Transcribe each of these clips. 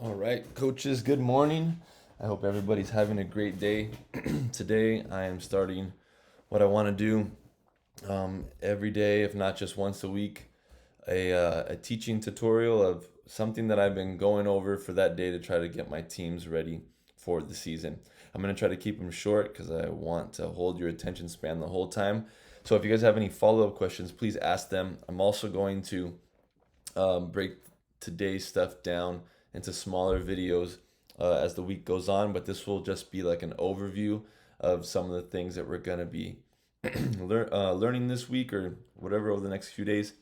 All right, coaches, good morning. I hope everybody's having a great day. Today, I am starting what I want to do every day, if not just once a week, a teaching tutorial of something that I've been going over for that day to try to get my teams ready for the season. I'm going to try to keep them short because I want to hold your attention span the whole time. So if you guys have any follow-up questions, please ask them. I'm also going to break today's stuff down into smaller videos as the week goes on, but this will just be like an overview of some of the things that we're going to be learning this week or whatever over the next few days.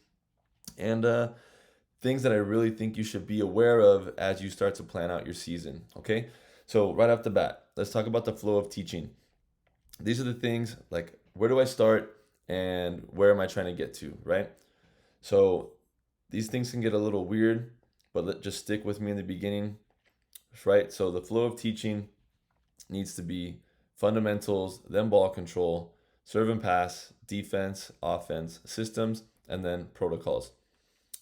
And things that I really think you should be aware of as you start to plan out your season. Okay, so right off the bat, let's talk about the flow of teaching. These are the things like where do I start and where am I trying to get to, right? So these things can get a little weird, but just stick with me in the beginning, right? So the flow of teaching needs to be fundamentals, then ball control, serve and pass, defense, offense, systems, and then protocols.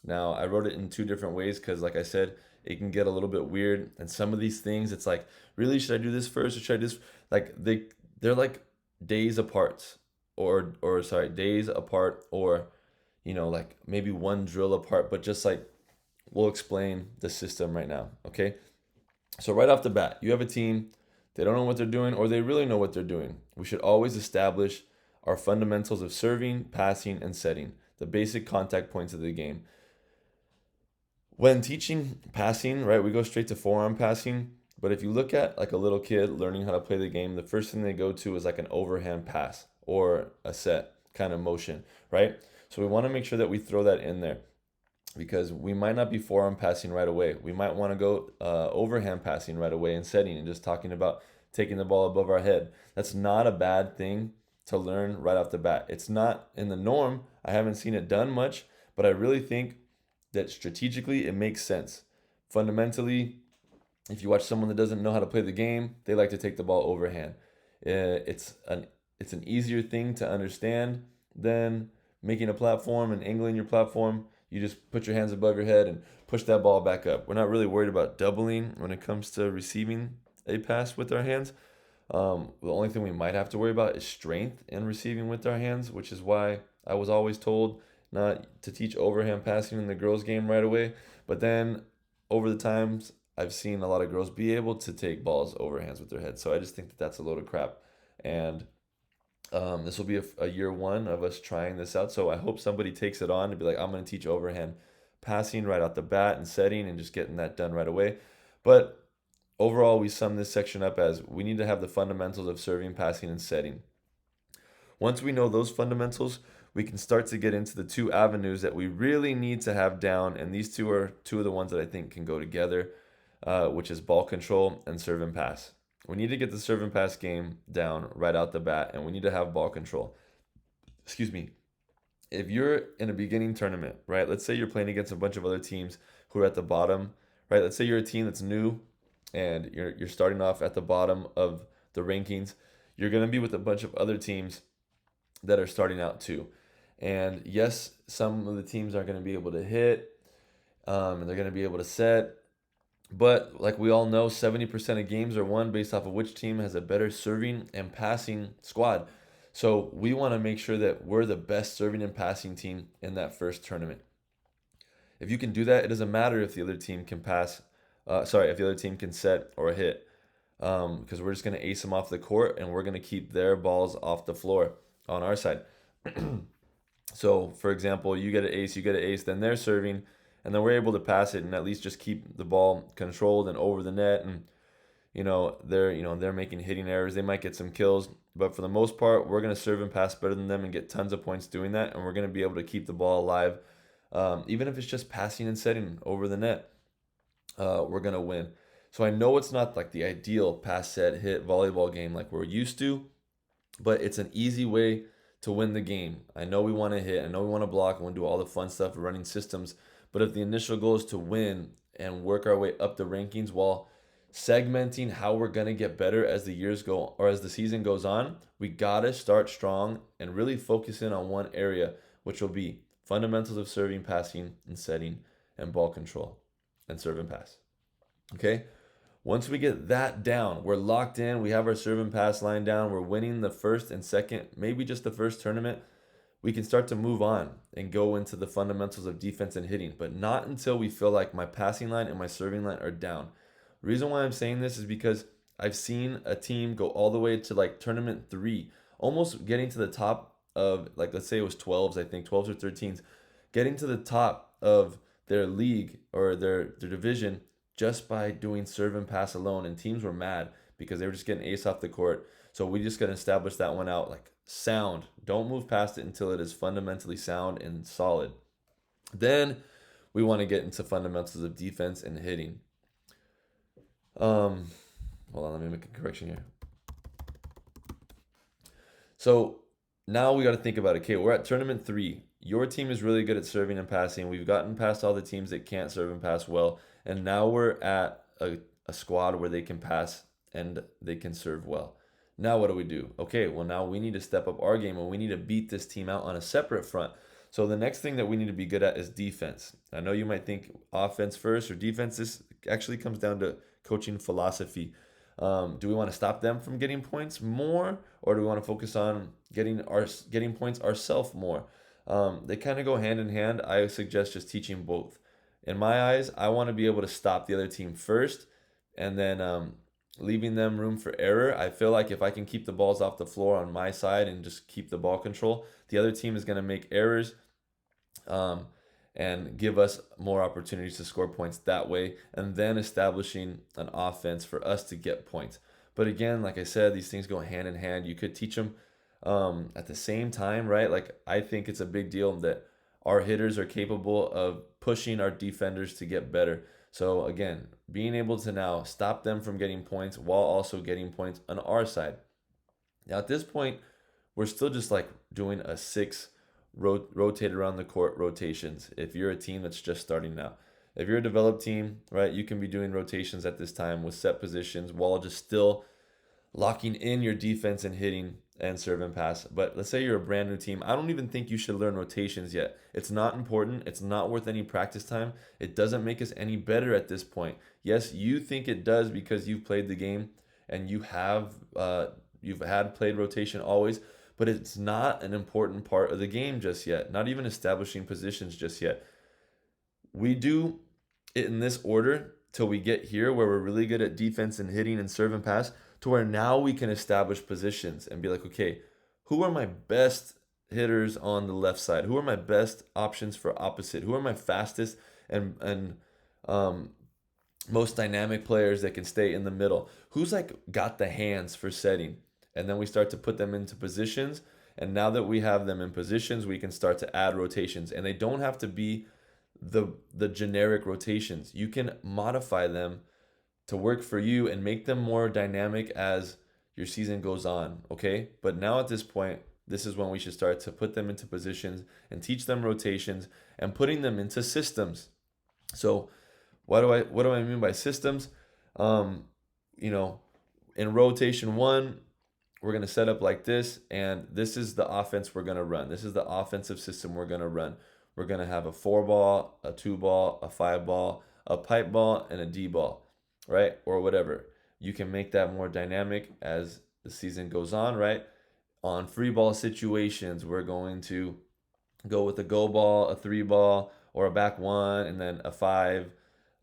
Now, I wrote it in two different ways because, like I said, it can get a little bit weird. And some of these things, it's like, really, should I do this first or should I just like they're like days apart, or sorry, days apart, or like maybe one drill apart. But just like we'll explain the system right now, okay? So right off the bat, you have a team. They don't know what they're doing, or they really know what they're doing. We should always establish our fundamentals of serving, passing, and setting, the basic contact points of the game. When teaching passing, right, we go straight to forearm passing. But if you look at like a little kid learning how to play the game, the first thing they go to is like an overhand pass or a set kind of motion, right? So we want to make sure that we throw that in there because we might not be forearm passing right away. We might want to go overhand passing right away and setting and just talking about taking the ball above our head. That's not a bad thing to learn right off the bat. It's not in the norm. I haven't seen it done much, but I really think that strategically it makes sense. Fundamentally, if you watch someone that doesn't know how to play the game, they like to take the ball overhand. It's an easier thing to understand than making a platform and angling your platform. You just put your hands above your head and push that ball back up. We're not really worried about doubling when it comes to receiving a pass with our hands. The only thing we might have to worry about is strength in receiving with our hands, which is why I was always told not to teach overhand passing in the girls' game right away. But then over the times, I've seen a lot of girls be able to take balls overhands with their heads. So I just think that that's a load of crap. And this will be a year one of us trying this out. So I hope somebody takes it on to be like, I'm going to teach overhand passing right out the bat and setting and just getting that done right away. But overall, we sum this section up as we need to have the fundamentals of serving, passing, and setting. Once we know those fundamentals, we can start to get into the two avenues that we really need to have down. And these two are two of the ones that I think can go together, which is ball control and serve and pass. We need to get the serve and pass game down right out the bat, and we need to have ball control. Excuse me. If you're in a beginning tournament, right? Let's say you're playing against a bunch of other teams who are at the bottom, right? Let's say you're a team that's new and you're starting off at the bottom of the rankings. You're going to be with a bunch of other teams that are starting out too. And yes, some of the teams are going to be able to hit, and they're going to be able to set. But like we all know, 70% of games are won based off of which team has a better serving and passing squad. So we want to make sure that we're the best serving and passing team in that first tournament. If you can do that, it doesn't matter if the other team can pass. If the other team can set or hit, because we're just going to ace them off the court and we're going to keep their balls off the floor on our side. So, for example, you get an ace, then they're serving, and then we're able to pass it and at least just keep the ball controlled and over the net. And they're making hitting errors. They might get some kills, but for the most part, we're gonna serve and pass better than them and get tons of points doing that. And we're gonna be able to keep the ball alive, even if it's just passing and setting over the net. We're gonna win. So I know it's not like the ideal pass, set, hit volleyball game like we're used to, but it's an easy way to win the game. I know we want to hit, I know we want to block, and want to do all the fun stuff of running systems, but if the initial goal is to win and work our way up the rankings while segmenting how we're going to get better as the years go or as the season goes on, we got to start strong and really focus in on one area, which will be fundamentals of serving, passing, and setting, and ball control and serve and pass. Okay. Once we get that down, we're locked in. We have our serve and pass line down. We're winning the first and second, maybe just the first tournament. We can start to move on and go into the fundamentals of defense and hitting, but not until we feel like my passing line and my serving line are down. The reason why I'm saying this is because I've seen a team go all the way to like tournament 3, almost getting to the top of, like, let's say it was 12s, I think 12s or 13s, getting to the top of their league or their division just by doing serve and pass alone. And teams were mad because they were just getting ace off the court. So we just got to establish that one out like sound. Don't move past it until it is fundamentally sound and solid. Then we want to get into fundamentals of defense and hitting. Um, Hold on, let me make a correction here. So now we got to think about it. Okay, we're at tournament 3. Your team is really good at serving and passing. We've gotten past all the teams that can't serve and pass well, and now we're at a squad where they can pass and they can serve well. Now what do we do? Okay, well now we need to step up our game and we need to beat this team out on a separate front. So the next thing that we need to be good at is defense. I know you might think offense first or defense. This actually comes down to coaching philosophy. Do we want to stop them from getting points more, or do we want to focus on getting points ourselves more? They kind of go hand in hand. I suggest just teaching both. In my eyes, I want to be able to stop the other team first, and then leaving them room for error. I feel like if I can keep the balls off the floor on my side and just keep the ball control, the other team is going to make errors. Um, and give us more opportunities to score points that way, and then establishing an offense for us to get points. But again, like I said, these things go hand in hand. You could teach them at the same time, right? Like, I think it's a big deal that our hitters are capable of pushing our defenders to get better. So again, being able to now stop them from getting points while also getting points on our side. Now at this point, we're still just like doing a 6 rotate around the court rotations. If you're a team that's just starting now, if you're a developed team, right, you can be doing rotations at this time with set positions while just still locking in your defense and hitting and serve and pass. But let's say you're a brand new team. I don't even think you should learn rotations yet. It's not important. It's not worth any practice time. It doesn't make us any better at this point. Yes, you think it does because you've played the game and you've had played rotation always, but it's not an important part of the game just yet. Not even establishing positions just yet. We do it in this order till we get here where we're really good at defense and hitting and serve and pass, to where now we can establish positions and be like, okay, who are my best hitters on the left side? Who are my best options for opposite? Who are my fastest and um, most dynamic players that can stay in the middle? Who's like got the hands for setting? And then we start to put them into positions. And now that we have them in positions, we can start to add rotations. And they don't have to be the generic rotations. You can modify them to work for you and make them more dynamic as your season goes on, okay? But now at this point, this is when we should start to put them into positions and teach them rotations and putting them into systems. So what do I mean by systems? Um, you know, in rotation 1, we're going to set up like this, and this is the offense we're going to run. This is the offensive system we're going to run. We're going to have a 4 ball, a 2 ball, a 5 ball, a pipe ball, and a D ball, right? Or whatever. You can make that more dynamic as the season goes on, right? On free ball situations, we're going to go with a go ball, a 3 ball, or a back 1, and then a 5,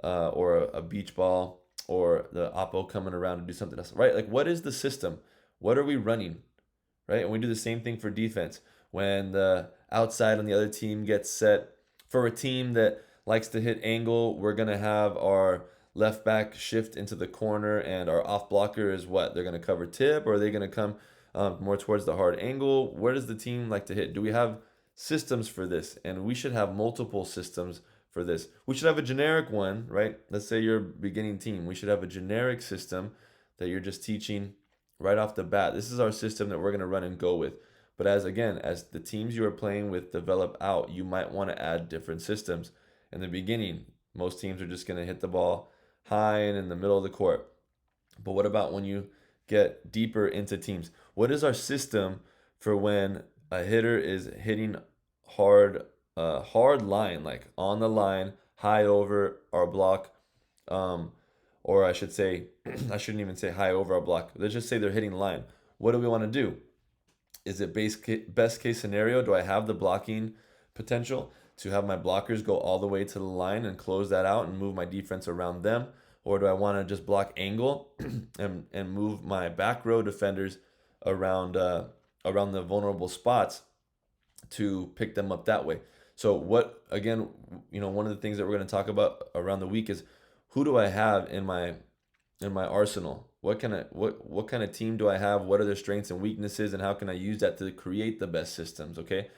or a beach ball, or the oppo coming around to do something else, right? Like, what is the system? What are we running, right? And we do the same thing for defense. When the outside on the other team gets set for a team that likes to hit angle, we're going to have our left back shift into the corner, and our off blocker is what? They're going to cover tip, or are they going to come more towards the hard angle? Where does the team like to hit? Do we have systems for this? And we should have multiple systems for this. We should have a generic one, right? Let's say you're a beginning team. We should have a generic system that you're just teaching right off the bat. This is our system that we're going to run and go with. But as the teams you are playing with develop out, you might want to add different systems. In the beginning, most teams are just going to hit the ball high and in the middle of the court. But what about when you get deeper into teams? What is our system for when a hitter is hitting hard, hard line, like on the line, high over our block, um, or I should say, I shouldn't even say high overall block. Let's just say they're hitting line. What do we want to do? Is it best case scenario? Do I have the blocking potential to have my blockers go all the way to the line and close that out and move my defense around them? Or do I want to just block angle and move my back row defenders around around the vulnerable spots to pick them up that way? So what again, one of the things that we're going to talk about around the week is who do I have in my arsenal? What kind of team do I have? What are their strengths and weaknesses, and how can I use that to create the best systems? Okay,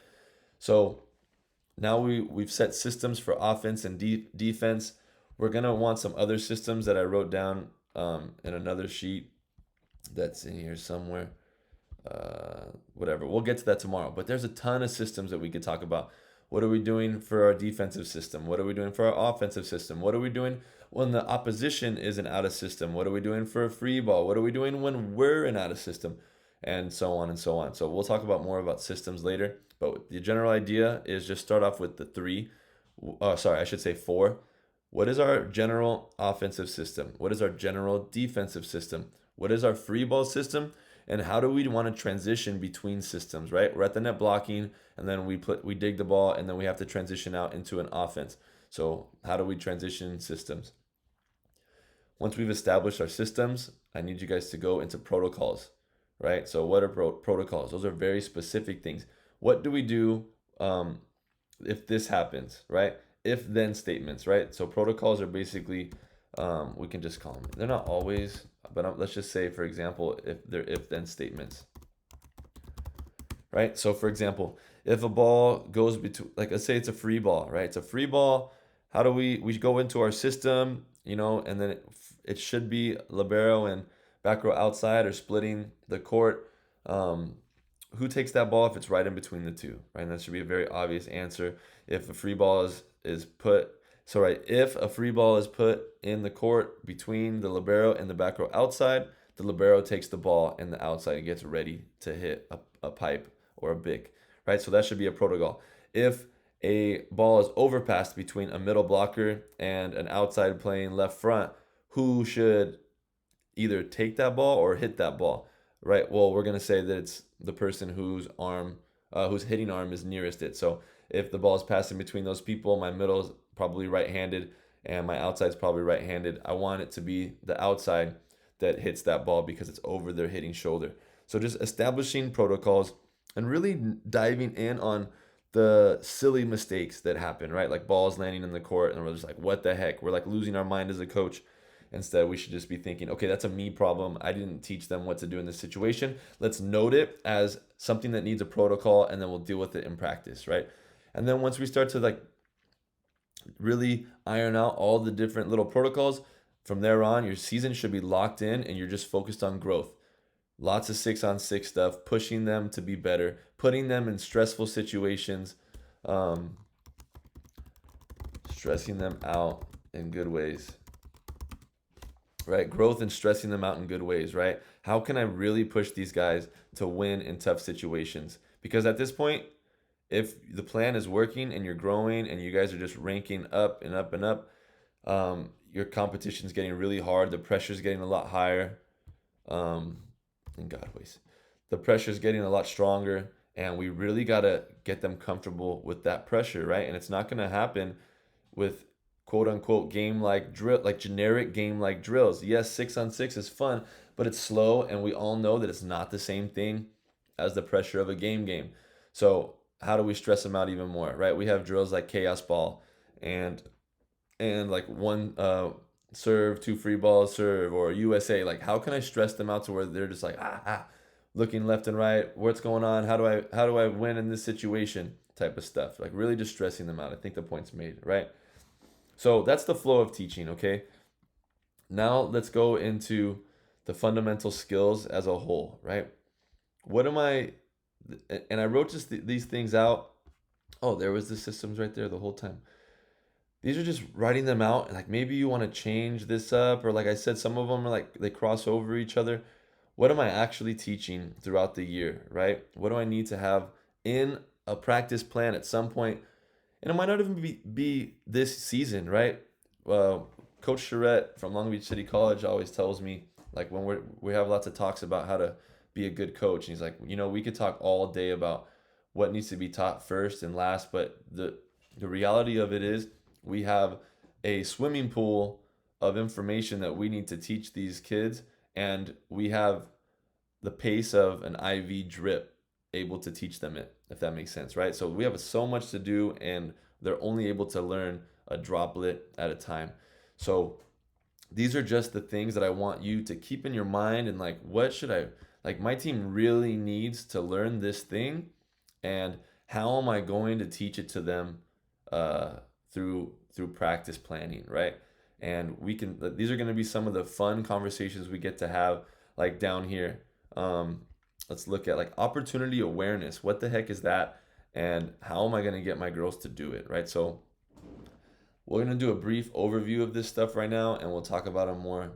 so now we've set systems for offense and defense. We're gonna want some other systems that I wrote down in another sheet that's in here somewhere. Whatever. We'll get to that tomorrow. But there's a ton of systems that we could talk about. What are we doing for our defensive system? What are we doing for our offensive system? What are we doing when the opposition is an out of system? What are we doing for a free ball? What are we doing when we're an out of system? And so on and so on. So we'll talk about more about systems later. But the general idea is just start off with the three. Sorry, I should say four. What is our general offensive system? What is our general defensive system? What is our free ball system? And how do we want to transition between systems, right? We're at the net blocking, and then we dig the ball, and then we have to transition out into an offense. So how do we transition systems? Once we've established our systems, I need you guys to go into protocols, right? So what are protocols? Those are very specific things. What do we do if this happens, right? If then statements, right? So protocols are basically, we can just call them, they're not always, but let's just say, for example, if they're if then statements, right? So for example, if a ball goes between, like let's say it's a free ball, right? It's a free ball. How do we go into our system, and then it should be libero and back row outside or splitting the court. Who takes that ball if it's right in between the two, right? And that should be a very obvious answer. If a free ball is put, so right, if a free ball is put in the court between the libero and the back row outside, the libero takes the ball and the outside gets ready to hit a pipe or a bic, right? So that should be a protocol. If a ball is overpassed between a middle blocker and an outside playing left front, who should either take that ball or hit that ball, right? Well, we're going to say that it's the person whose hitting arm is nearest it. So if the ball is passing between those people, my middle is probably right-handed and my outside is probably right-handed. I want it to be the outside that hits that ball because it's over their hitting shoulder. So just establishing protocols and really diving in on the silly mistakes that happen, right? Like balls landing in the court and we're just like, what the heck? We're like losing our mind as a coach. Instead, we should just be thinking, okay, that's a me problem. I didn't teach them what to do in this situation. Let's note it as something that needs a protocol, and then we'll deal with it in practice, right? And then once we start to like really iron out all the different little protocols, from there on, your season should be locked in and you're just focused on growth. Lots of 6-on-6 stuff, pushing them to be better, putting them in stressful situations, stressing them out in good ways. Right? Growth and stressing them out in good ways, right? How can I really push these guys to win in tough situations? Because at this point, if the plan is working and you're growing and you guys are just ranking up and up and up, your competition is getting really hard. The pressure is getting a lot higher. And God, ways. The pressure is getting a lot stronger. And we really got to get them comfortable with that pressure, right? And it's not going to happen with quote unquote game like drill, like generic game like drills. Yes, 6-on-6 is fun, but it's slow, and we all know that it's not the same thing as the pressure of a game. So how do we stress them out even more, right? We have drills like chaos ball and like one serve, two free balls serve, or USA. Like how can I stress them out to where they're just like looking left and right, what's going on? How do I win in this situation? Type of stuff. Like really just stressing them out. I think the point's made, right? So that's the flow of teaching, okay? Now let's go into the fundamental skills as a whole, right? What am I, and I wrote just these things out. Oh, there was the systems right there the whole time. These are just writing them out, and like maybe you want to change this up, or like I said, some of them are like they cross over each other. What am I actually teaching throughout the year, right? What do I need to have in a practice plan at some point? And it might not even be this season, right? Coach Charette from Long Beach City College always tells me, like, when we have lots of talks about how to be a good coach, and he's like, we could talk all day about what needs to be taught first and last, but the reality of it is we have a swimming pool of information that we need to teach these kids, and we have the pace of an IV drip able to teach them it, if that makes sense, right? So we have so much to do, and they're only able to learn a droplet at a time. So these are just the things that I want you to keep in your mind, and like, what should I, like, my team really needs to learn this thing, and how am I going to teach it to them uh, through practice planning, right? And these are going to be some of the fun conversations we get to have, like down here. Um, let's look at like opportunity awareness. What the heck is that? And how am I going to get my girls to do it, right? So we're going to do a brief overview of this stuff right now, and we'll talk about it more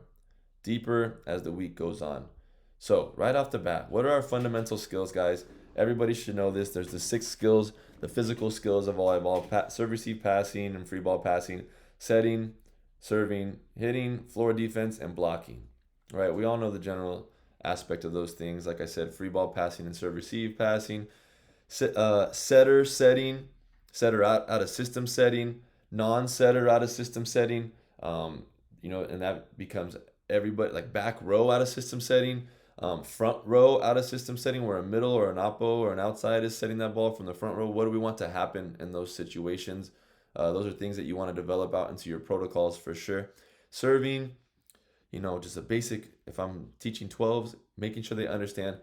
deeper as the week goes on. So, right off the bat, what are our fundamental skills, guys? Everybody should know this. There's the 6 skills, the physical skills of volleyball: serve, receive, passing, and free ball passing, setting, serving, hitting, floor defense, and blocking. Right? We all know the general aspect of those things. Like I said, free ball passing and serve, receive, passing, setter, setting, setter out of system setting, non-setter out of system setting, and that becomes everybody, like back row out of system setting, front row out of system setting, where a middle or an oppo or an outside is setting that ball from the front row. What do we want to happen in those situations? Those are things that you want to develop out into your protocols for sure. Serving, just a basic, if I'm teaching 12s, making sure they understand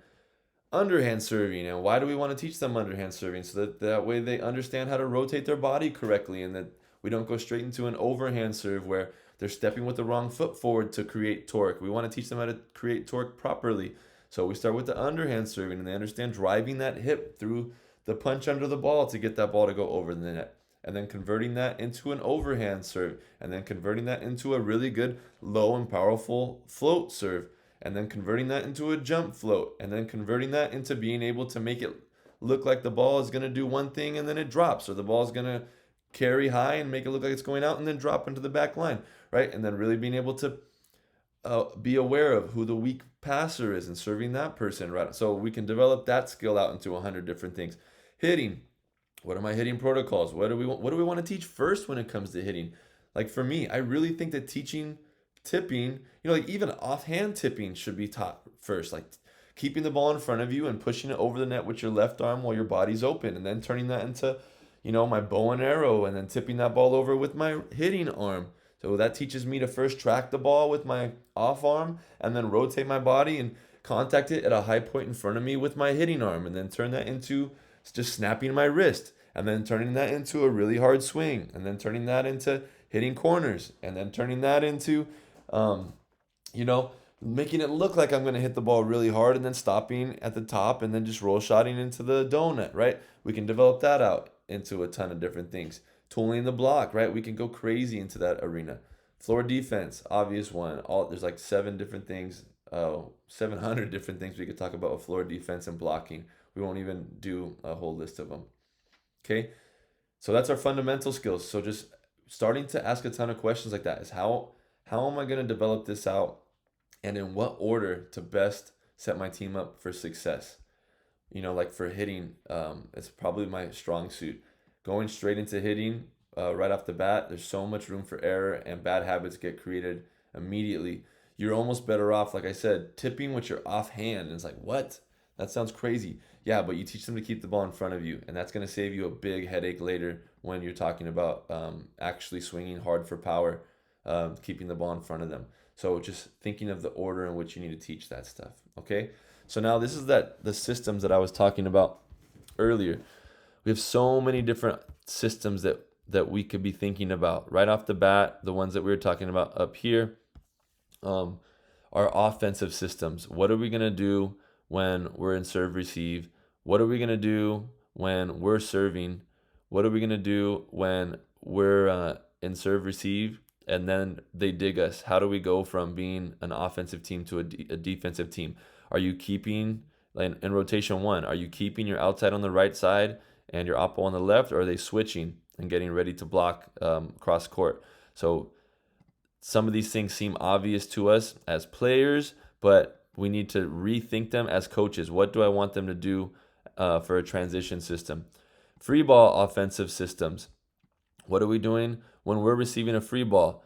underhand serving, and why do we want to teach them underhand serving? So that way they understand how to rotate their body correctly, and that we don't go straight into an overhand serve where they're stepping with the wrong foot forward to create torque. We want to teach them how to create torque properly. So we start with the underhand serving, and they understand driving that hip through the punch under the ball to get that ball to go over the net, and then converting that into an overhand serve, and then converting that into a really good low and powerful float serve, and then converting that into a jump float, and then converting that into being able to make it look like the ball is going to do one thing and then it drops, or the ball is going to carry high and make it look like it's going out and then drop into the back line, right? And then really being able to be aware of who the weak passer is and serving that person, right? So we can develop that skill out into 100 different things. Hitting. What are my hitting protocols? What do we want to teach first when it comes to hitting? Like for me, I really think that teaching tipping, like even offhand tipping should be taught first. Like keeping the ball in front of you and pushing it over the net with your left arm while your body's open, and then turning that into, my bow and arrow, and then tipping that ball over with my hitting arm. So that teaches me to first track the ball with my off arm, and then rotate my body and contact it at a high point in front of me with my hitting arm, and then turn that into just snapping my wrist, and then turning that into a really hard swing, and then turning that into hitting corners, and then turning that into, making it look like I'm going to hit the ball really hard, and then stopping at the top, and then just roll shotting into the donut, right? We can develop that out into a ton of different things. Tooling the block, right? We can go crazy into that arena. Floor defense, obvious one. There's like 700 different things we could talk about with floor defense and blocking. We won't even do a whole list of them. Okay, so that's our fundamental skills. So just starting to ask a ton of questions like that is how am I going to develop this out, and in what order to best set my team up for success. Like for hitting, it's probably my strong suit. Going straight into hitting right off the bat, there's so much room for error, and bad habits get created immediately. You're almost better off, like I said, tipping with your offhand. And it's like, what? That sounds crazy. Yeah, but you teach them to keep the ball in front of you, and that's going to save you a big headache later when you're talking about actually swinging hard for power, keeping the ball in front of them. So just thinking of the order in which you need to teach that stuff, okay? So now this is the systems that I was talking about earlier. We have so many different systems that we could be thinking about. Right off the bat, the ones that we were talking about up here are offensive systems. What are we going to do when we're in serve receive? What are we going to do when we're serving? What are we going to do when we're in serve receive and then they dig us? How do we go from being an offensive team to a defensive team? Are you keeping, in rotation 1, are you keeping your outside on the right side and your oppo on the left, or are they switching and getting ready to block cross court? So some of these things seem obvious to us as players, but we need to rethink them as coaches. What do I want them to do for a transition system? Free ball offensive systems. What are we doing when we're receiving a free ball?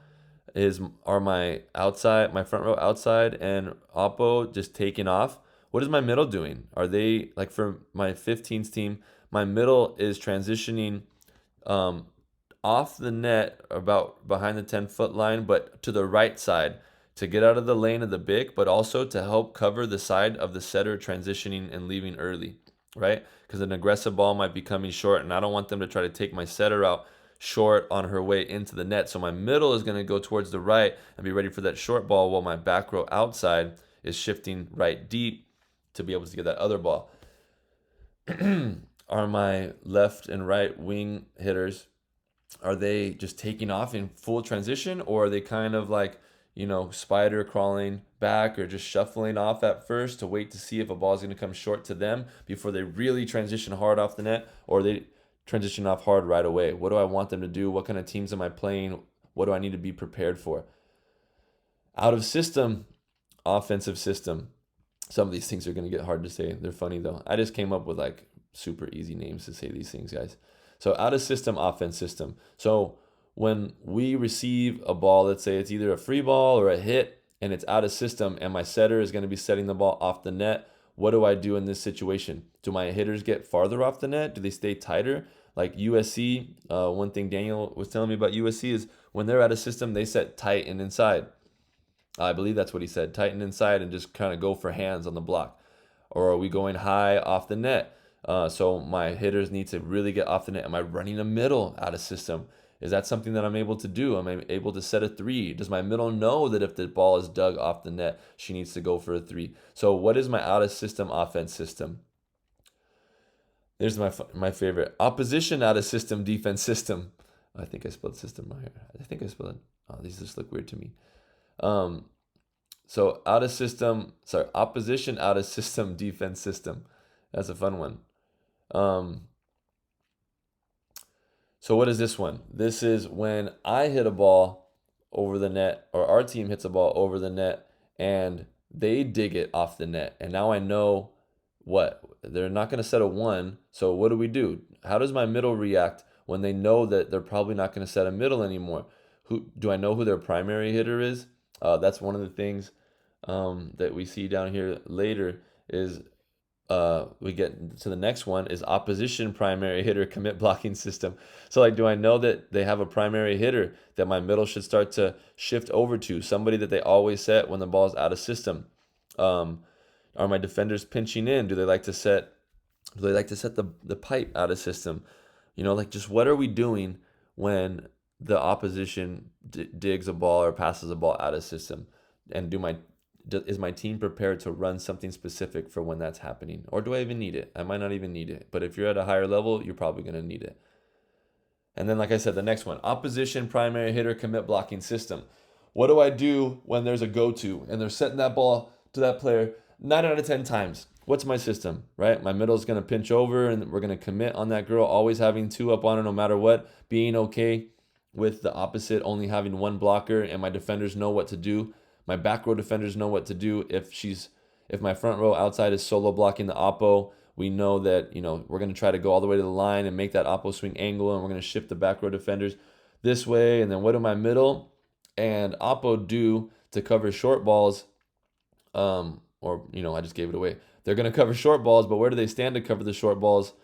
Are my front row outside and oppo just taking off? What is my middle doing? Are they, like, for my 15s team, my middle is transitioning um, off the net about behind the 10-foot line, but to the right side to get out of the lane of the big, but also to help cover the side of the setter transitioning and leaving early, right? Because an aggressive ball might be coming short, and I don't want them to try to take my setter out short on her way into the net. So my middle is going to go towards the right and be ready for that short ball, while my back row outside is shifting right deep to be able to get that other ball. Are my left and right wing hitters, are they just taking off in full transition, or are they kind of like, spider crawling back or just shuffling off at first to wait to see if a ball is going to come short to them before they really transition hard off the net, or they transition off hard right away? What do I want them to do? What kind of teams am I playing? What do I need to be prepared for? Out of system, offensive system. Some of these things are going to get hard to say. They're funny though. I just came up with like super easy names to say these things, guys. So out of system, offense system. So when we receive a ball, let's say it's either a free ball or a hit, and it's out of system, and my setter is going to be setting the ball off the net, what do I do in this situation? Do my hitters get farther off the net? Do they stay tighter? Like USC, one thing Daniel was telling me about USC is when they're out of system, they set tight and inside. I believe that's what he said, tighten inside and just kind of go for hands on the block. Or are we going high off the net? So my hitters need to really get off the net. Am I running a middle out of system? Is that something that I'm able to do? Am I able to set a three? Does my middle know that if the ball is dug off the net, she needs to go for a three? So what is my out of system offense system? There's my favorite. Opposition out of system defense system. I think I spelled system right here. I think I spelled it. Oh, these just look weird to me. So opposition out of system defense system. That's a fun one. So what is this one? This is when I hit a ball over the net, or our team hits a ball over the net, and they dig it off the net. And now I know what? They're not going to set a one. So what do we do? How does my middle react when they know that they're probably not going to set a middle anymore? Do I know who their primary hitter is? That's one of the things that we see down here later is we get to the next one is opposition primary hitter commit blocking system. So like, do I know that they have a primary hitter that my middle should start to shift over to, somebody that they always set when the ball is out of system? Are my defenders pinching in? Do they like to set the pipe out of system? Like, just what are we doing when the opposition digs a ball or passes a ball out of system? And is my team prepared to run something specific for when that's happening? Or do I even need it? I might not even need it. But if you're at a higher level, you're probably going to need it. And then, like I said, the next one, opposition primary hitter commit blocking system. What do I do when there's a go-to and they're setting that ball to that player 9 out of 10 times? What's my system, right? My middle is going to pinch over and we're going to commit on that girl, always having two up on her no matter what, being okay with the opposite only having one blocker, and my defenders know what to do. My back row defenders know what to do. If my front row outside is solo blocking the oppo, we know that we're going to try to go all the way to the line and make that oppo swing angle, and we're going to shift the back row defenders this way. And then what do my middle and oppo do to cover short balls? I just gave it away. They're going to cover short balls, but where do they stand to cover the short balls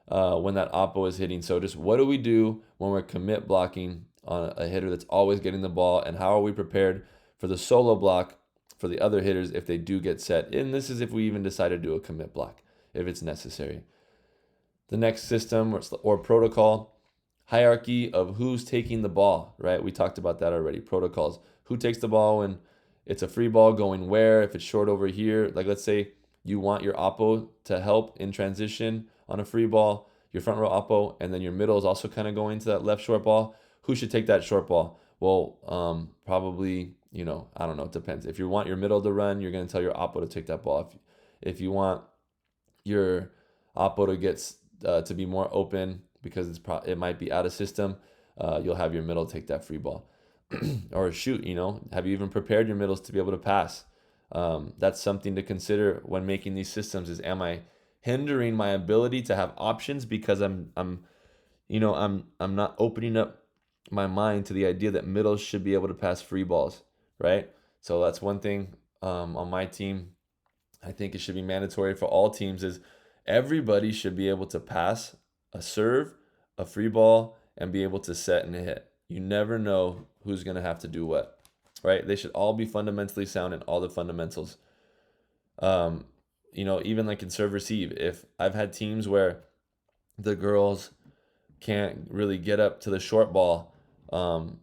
when that oppo is hitting? So just what do we do when we're commit blocking on a hitter that's always getting the ball, and how are we prepared for the solo block for the other hitters if they do get set? And this is if we even decide to do a commit block, if it's necessary. The next system or protocol, hierarchy of who's taking the ball, right? We talked about that already. Protocols. Who takes the ball when it's a free ball, going where? If it's short over here, like let's say you want your oppo to help in transition on a free ball, your front row oppo, and then your middle is also kind of going to that left short ball. Who should take that short ball? Well, probably, I don't know. It depends. If you want your middle to run, you're going to tell your oppo to take that ball. If you want your oppo to get to be more open because it might be out of system, you'll have your middle take that free ball. or shoot, have you even prepared your middles to be able to pass? That's something to consider when making these systems is, am I hindering my ability to have options because I'm not opening up my mind to the idea that middles should be able to pass free balls, right? So that's one thing on my team. I think it should be mandatory for all teams is everybody should be able to pass a serve, a free ball, and be able to set and hit. You never know who's going to have to do what, right? They should all be fundamentally sound in all the fundamentals. Um, even like in serve receive, if I've had teams where the girls can't really get up to the short ball,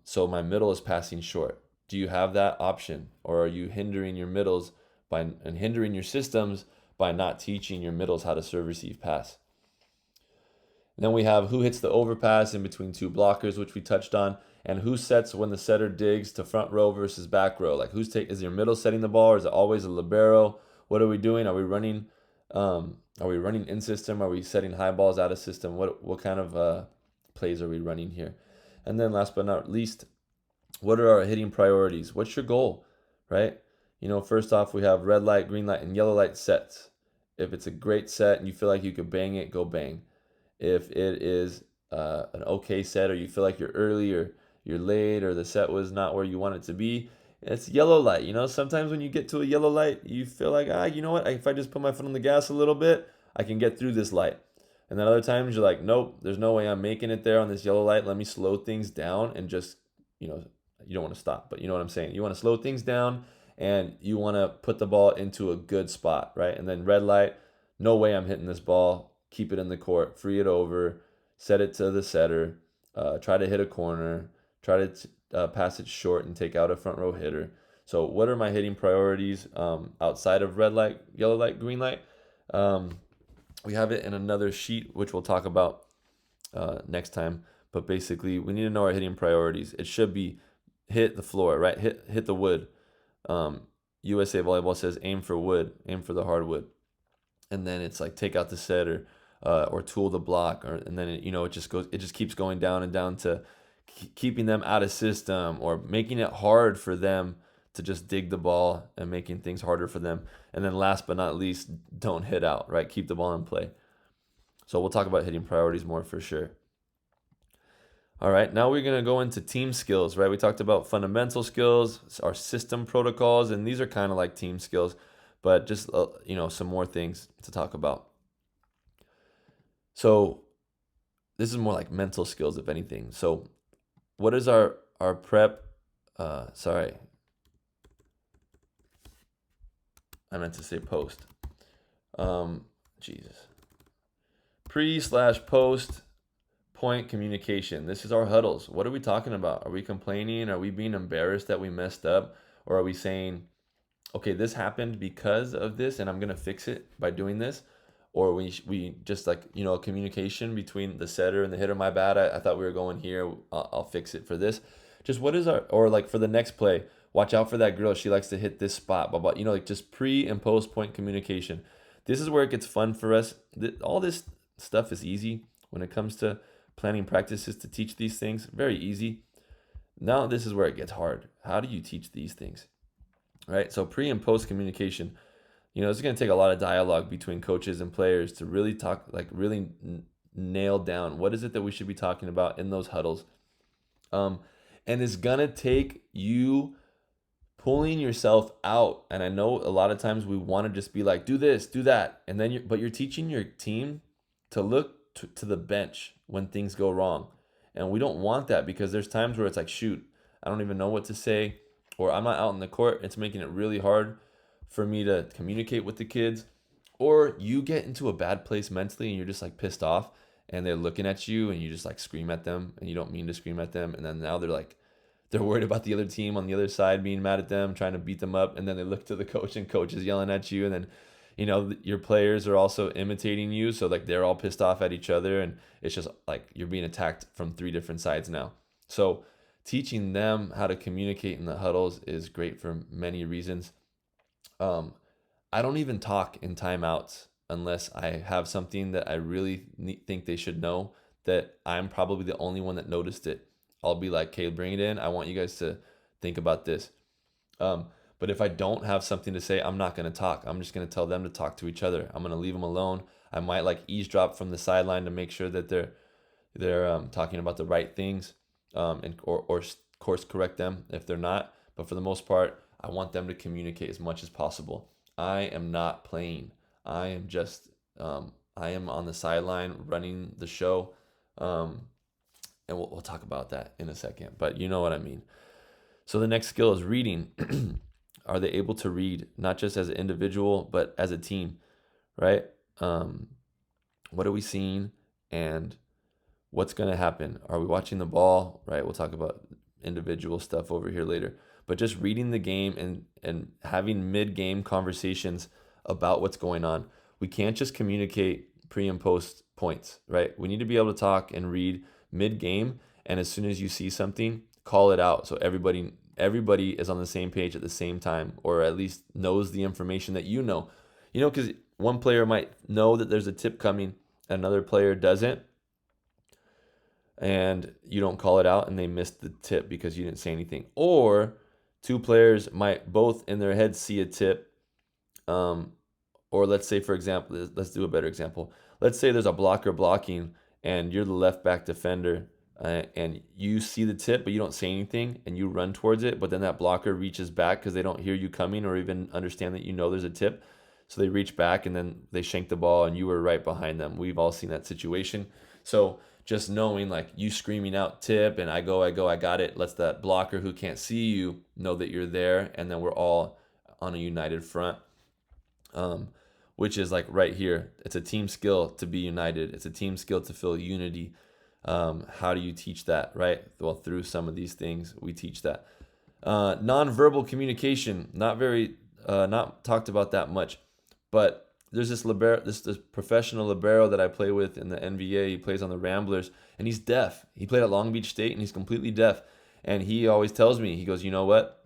so my middle is passing short. Do you have that option, or are you hindering your middles and hindering your systems by not teaching your middles how to serve, receive, pass? And then we have who hits the overpass in between two blockers, which we touched on, and who sets when the setter digs to front row versus back row. Like is your middle setting the ball, or is it always a libero? What are we doing? Are we running? Are we running in system? Are we setting high balls out of system? What kind of plays are we running here? And then last but not least, what are our hitting priorities? What's your goal, right? First off, we have red light, green light, and yellow light sets. If it's a great set and you feel like you could bang it, go bang. If it is an okay set, or you feel like you're early or you're late, or the set was not where you want it to be, it's yellow light. Sometimes when you get to a yellow light, you feel like, you know what? If I just put my foot on the gas a little bit, I can get through this light. And then other times you're like, nope, there's no way I'm making it there on this yellow light. Let me slow things down and just, you don't want to stop, but you know what I'm saying. You want to slow things down and you want to put the ball into a good spot, right? And then red light, no way I'm hitting this ball. Keep it in the court, free it over, set it to the setter, try to hit a corner, try to pass it short and take out a front row hitter. So what are my hitting priorities outside of red light, yellow light, green light? We have it in another sheet, which we'll talk about next time. But basically, we need to know our hitting priorities. It should be hit the floor, right? Hit the wood. USA Volleyball says aim for wood, aim for the hardwood. And then it's like take out the setter or tool the block, and then it just keeps going down and down to keeping them out of system or making it hard for them to just dig the ball and making things harder for them. And then last but not least, don't hit out, right? Keep the ball in play. So we'll talk about hitting priorities more for sure. All right, now we're going to go into team skills, right? We talked about fundamental skills, our system protocols, and these are kind of like team skills, but just, some more things to talk about. So this is more like mental skills, if anything. So what is our prep? Sorry, I meant to say post. Jesus. Pre/post point communication. This is our huddles. What are we talking about? Are we complaining? Are we being embarrassed that we messed up? Or are we saying, okay, this happened because of this and I'm going to fix it by doing this? Or we just like, a communication between the setter and the hitter. My bad. I thought we were going here. I'll fix it for this. Just what is or like for the next play, watch out for that girl. She likes to hit this spot. Blah, blah. Like just pre and post point communication. This is where it gets fun for us. All this stuff is easy when it comes to planning practices to teach these things. Very easy. Now this is where it gets hard. How do you teach these things? Right? So pre and post communication. It's going to take a lot of dialogue between coaches and players to really talk, like really nail down what is it that we should be talking about in those huddles. And it's going to take you pulling yourself out. And I know a lot of times we want to just be like, do this, do that. And then but you're teaching your team to look to the bench when things go wrong. And we don't want that because there's times where it's like, shoot, I don't even know what to say, or I'm not out in the court. It's making it really hard for me to communicate with the kids. Or you get into a bad place mentally and you're just like pissed off and they're looking at you and you just like scream at them and you don't mean to scream at them. And then now they're worried about the other team on the other side being mad at them, trying to beat them up. And then they look to the coach and coach is yelling at you. And then, your players are also imitating you. So like they're all pissed off at each other. And it's just like you're being attacked from 3 different sides now. So teaching them how to communicate in the huddles is great for many reasons. I don't even talk in timeouts unless I have something that I really think they should know that I'm probably the only one that noticed it. I'll be like, okay, bring it in. I want you guys to think about this. Um, but if I don't have something to say, I'm not going to talk. I'm just going to tell them to talk to each other. I'm going to leave them alone. I might like eavesdrop from the sideline to make sure that they're talking about the right things, and or course correct them if they're not. But for the most part, I want them to communicate as much as possible. I am not playing. I am just I am on the sideline running the show, um, and we'll talk about that in a second. But you know what I mean. So the next skill is reading. Are they able to read not just as an individual but as a team, right? Um, what are we seeing, and what's going to happen? Are we watching the ball, right? We'll talk about individual stuff over here later. But just reading the game and having mid-game conversations about what's going on. We can't just communicate pre and post points, right? We need to be able to talk and read mid-game, and as soon as you see something, call it out so everybody is on the same page at the same time, or at least knows the information that you know. You know, because one player might know that there's a tip coming, another player doesn't, and you don't call it out and they missed the tip because you didn't say anything. Or two players might both in their head see a tip. Or let's say, for example, let's do a better example. Let's say there's a blocker blocking and you're the left back defender, and you see the tip, but you don't say anything and you run towards it. But then that blocker reaches back because they don't hear you coming or even understand that you know there's a tip. So they reach back and then they shank the ball and you were right behind them. We've all seen that situation. So just knowing, like, you screaming out tip and I go, I got it, lets that blocker who can't see you know that you're there, and then we're all on a united front, which is like right here. It's a team skill to be united. It's a team skill to feel unity. How do you teach that, right? Well, through some of these things, we teach that. Nonverbal communication, not talked about that much, but there's this libero, this professional libero that I play with in the NBA. He plays on the Ramblers, and he's deaf. He played at Long Beach State, and he's completely deaf. And he always tells me, he goes, you know what?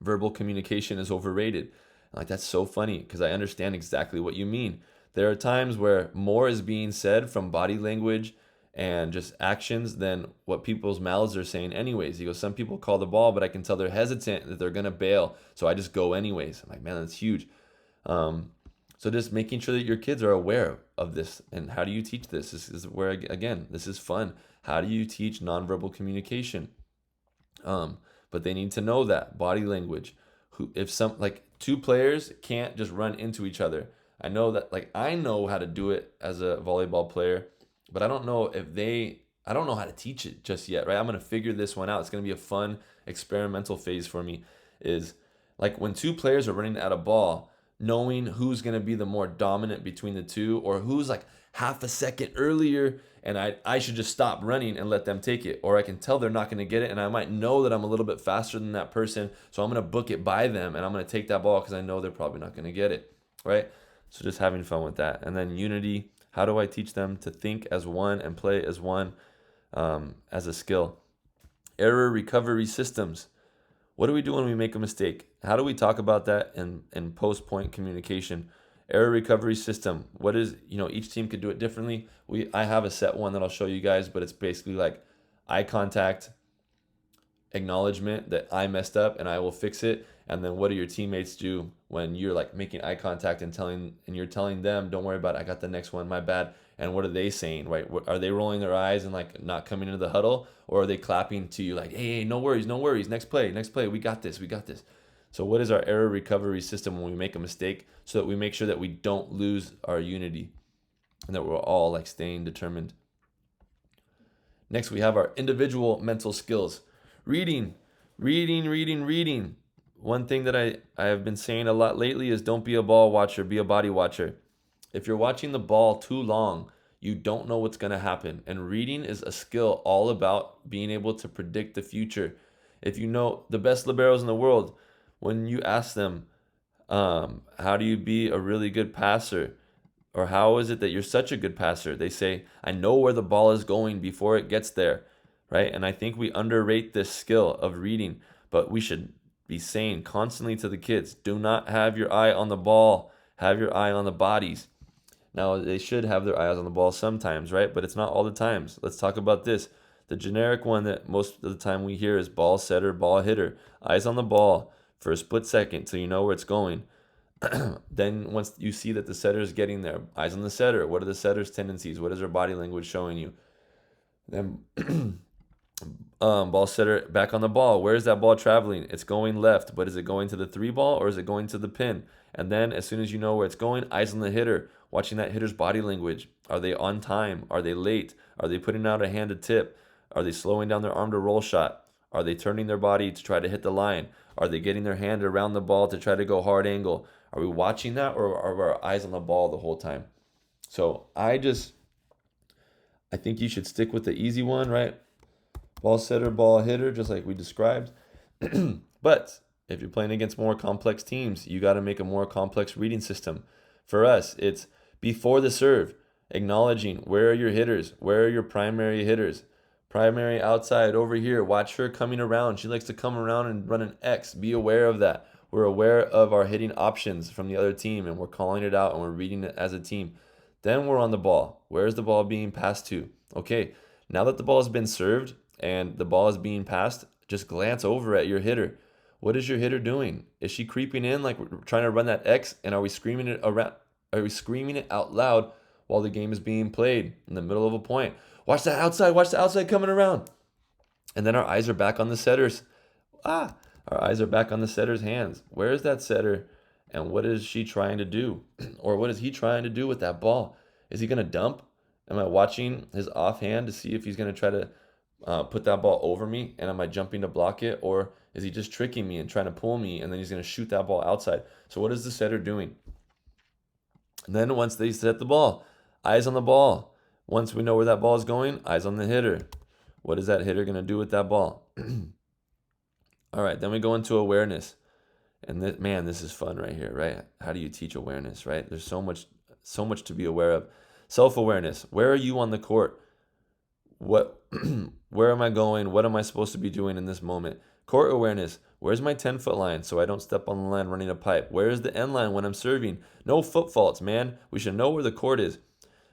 Verbal communication is overrated. I'm like, that's so funny because I understand exactly what you mean. There are times where more is being said from body language and just actions than what people's mouths are saying anyways. He goes, some people call the ball, but I can tell they're hesitant, that they're going to bail. So I just go anyways. I'm like, man, that's huge. So just making sure that your kids are aware of this. And how do you teach this? This is where, again, this is fun. How do you teach nonverbal communication? But they need to know that body language. If some, like, two players can't just run into each other. I know that, like, I know how to do it as a volleyball player, but I don't know I don't know how to teach it just yet, right? I'm going to figure this one out. It's going to be a fun experimental phase for me, is like when two players are running at a ball, knowing who's going to be the more dominant between the two, or who's like half a second earlier, and I should just stop running and let them take it. Or I can tell they're not going to get it, and I might know that I'm a little bit faster than that person, so I'm going to book it by them, and I'm going to take that ball because I know they're probably not going to get it, right? So just having fun with that. And then unity, how do I teach them to think as one and play as one, as a skill? Error recovery systems. What do we do when we make a mistake? How do we talk about that in post-point communication? Error recovery system. What is, each team could do it differently. I have a set one that I'll show you guys, but it's basically like eye contact, acknowledgement that I messed up and I will fix it. And then what do your teammates do when you're like making eye contact and you're telling them, don't worry about it, I got the next one, my bad. And what are they saying, right? Are they rolling their eyes and like not coming into the huddle, or are they clapping to you like, hey, no worries, next play, we got this. So what is our error recovery system when we make a mistake, so that we make sure that we don't lose our unity and that we're all like staying determined? Next, we have our individual mental skills. Reading. One thing that I have been saying a lot lately is don't be a ball watcher, be a body watcher. If you're watching the ball too long, you don't know what's going to happen. And reading is a skill all about being able to predict the future. If you know the best liberos in the world, when you ask them, how do you be a really good passer? Or how is it that you're such a good passer? They say, I know where the ball is going before it gets there, right? And I think we underrate this skill of reading, but we should be saying constantly to the kids, do not have your eye on the ball, have your eye on the bodies. Now, they should have their eyes on the ball sometimes, right? But it's not all the times. Let's talk about this. The generic one that most of the time we hear is ball setter, ball hitter. Eyes on the ball for a split second till you know where it's going. Then once you see that the setter is getting there, eyes on the setter. What are the setter's tendencies? What is her body language showing you? Then ball setter back on the ball. Where is that ball traveling? It's going left, but is it going to the 3 ball or is it going to the pin? And then as soon as you know where it's going, eyes on the hitter, watching that hitter's body language. Are they on time? Are they late? Are they putting out a hand to tip? Are they slowing down their arm to roll shot? Are they turning their body to try to hit the line? Are they getting their hand around the ball to try to go hard angle? Are we watching that, or are our eyes on the ball the whole time? So I think you should stick with the easy one, right? Ball setter, ball hitter, just like we described. But if you're playing against more complex teams, you got to make a more complex reading system. For us, it's before the serve, acknowledging where are your hitters, where are your primary hitters. Primary outside over here, watch her coming around. She likes to come around and run an X. Be aware of that. We're aware of our hitting options from the other team, and we're calling it out and we're reading it as a team. Then we're on the ball. Where is the ball being passed to? Okay, now that the ball has been served and the ball is being passed, just glance over at your hitter. What is your hitter doing? Is she creeping in like we're trying to run that X? And are we screaming it around? Are we screaming it out loud while the game is being played in the middle of a point? Watch that outside. Watch the outside coming around. And then our eyes are back on the setters. Our eyes are back on the setter's hands. Where is that setter? And what is she trying to do? Or what is he trying to do with that ball? Is he going to dump? Am I watching his offhand to see if he's going to try to put that ball over me? And am I jumping to block it? Or is he just tricking me and trying to pull me? And then he's going to shoot that ball outside. So what is the setter doing? And then once they set the ball, eyes on the ball. Once we know where that ball is going, eyes on the hitter. What is that hitter going to do with that ball? All right, then we go into awareness. And this is fun right here, right? How do you teach awareness, right? There's so much to be aware of. Self-awareness. Where are you on the court? Where am I going? What am I supposed to be doing in this moment? Court awareness. Where's my 10-foot line so I don't step on the line running a pipe? Where is the end line when I'm serving? No foot faults, man. We should know where the court is.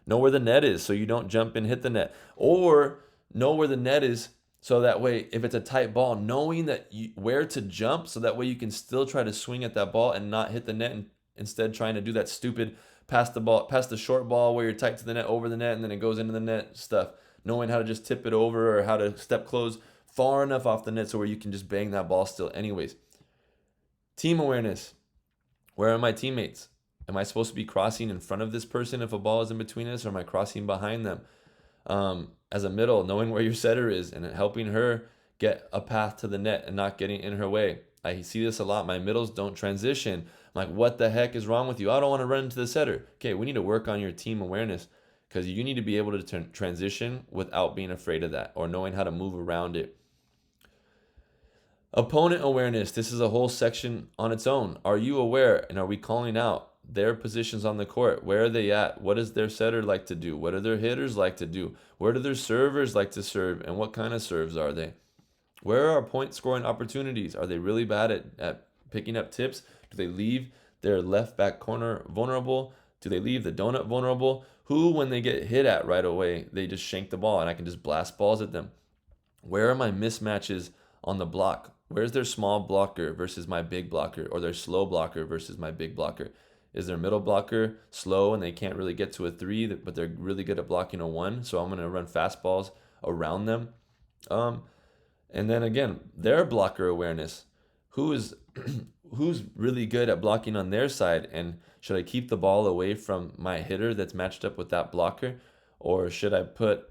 Know where the net is so you don't jump and hit the net. Or know where the net is so that way, if it's a tight ball, knowing where to jump so that way you can still try to swing at that ball and not hit the net, and instead trying to do that stupid pass the short ball where you're tight to the net, over the net, and then it goes into the net stuff. Knowing how to just tip it over or how to step close far enough off the net so where you can just bang that ball still anyways. Team awareness. Where are my teammates? Am I supposed to be crossing in front of this person if a ball is in between us, or am I crossing behind them? As a middle, knowing where your setter is and helping her get a path to the net and not getting in her way. I see this a lot. My middles don't transition. I'm like, what the heck is wrong with you? I don't want to run into the setter. Okay, we need to work on your team awareness because you need to be able to transition without being afraid of that or knowing how to move around it. Opponent awareness. This is a whole section on its own. Are you aware and are we calling out their positions on the court? Where are they at? What does their setter like to do? What do their hitters like to do? Where do their servers like to serve? And what kind of serves are they? Where are point scoring opportunities? Are they really bad at picking up tips? Do they leave their left back corner vulnerable? Do they leave the donut vulnerable? Who, when they get hit at right away, they just shank the ball and I can just blast balls at them? Where are my mismatches on the block? Where's their small blocker versus my big blocker, or their slow blocker versus my big blocker? Is their middle blocker slow and they can't really get to a 3, but they're really good at blocking a 1? So I'm going to run fastballs around them. And then again, their blocker awareness. Who's really good at blocking on their side, and should I keep the ball away from my hitter that's matched up with that blocker, or should I put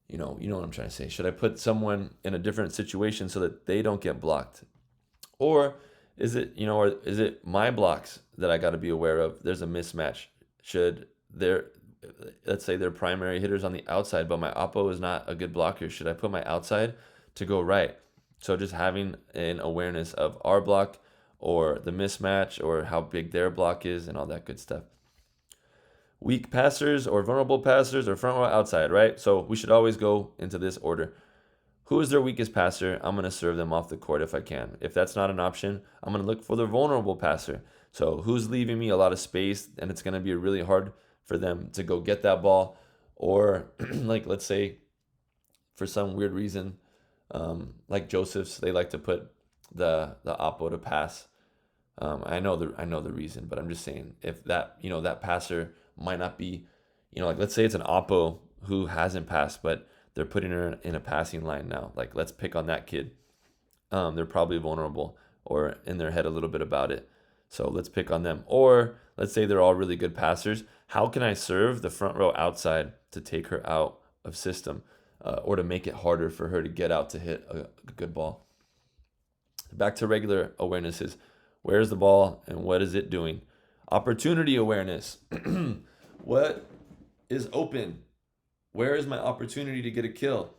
you know what I'm trying to say? Should I put someone in a different situation so that they don't get blocked? Or is it my blocks that I got to be aware of? There's a mismatch. Let's say their primary hitters on the outside, but my oppo is not a good blocker. Should I put my outside to go right? So just having an awareness of our block or the mismatch or how big their block is and all that good stuff. Weak passers or vulnerable passers or front row outside, right? So we should always go into this order. Who is their weakest passer? I'm going to serve them off the court if I can. If that's not an option, I'm going to look for the vulnerable passer. So who's leaving me a lot of space and it's going to be really hard for them to go get that ball, Or like, let's say for some weird reason, like Joseph's, they like to put the oppo to pass. I know the reason, but I'm just saying if that that passer might not be, like let's say it's an oppo who hasn't passed, but they're putting her in a passing line now. Like let's pick on that kid. They're probably vulnerable or in their head a little bit about it. So let's pick on them. Or let's say they're all really good passers. How can I serve the front row outside to take her out of system, or to make it harder for her to get out to hit a good ball? Back to regular awarenesses. Where's the ball and what is it doing? Opportunity awareness. What is open? Where is my opportunity to get a kill?